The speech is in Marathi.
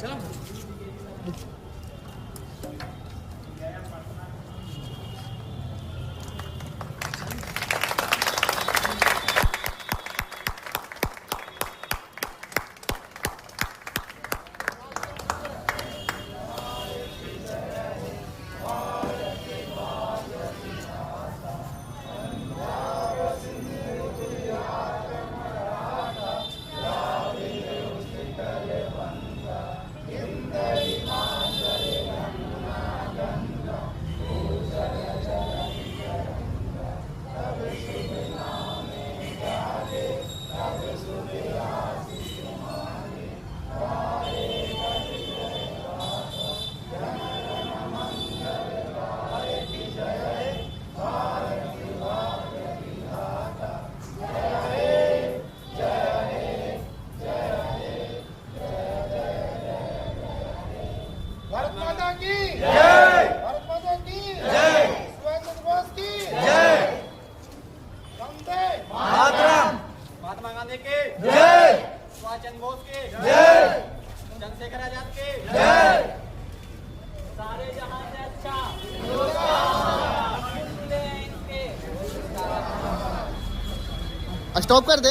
चलो भारत माता की जय। भारत माता की जय। स्वतंत्र दिवस की जय। वंदे मातरम। महात्मा गांधी के जय। सुभाष चंद्र बोस के जय। चंद्रशेखर आजाद के जय। सारे जहां से अच्छा स्टॉप कर दे।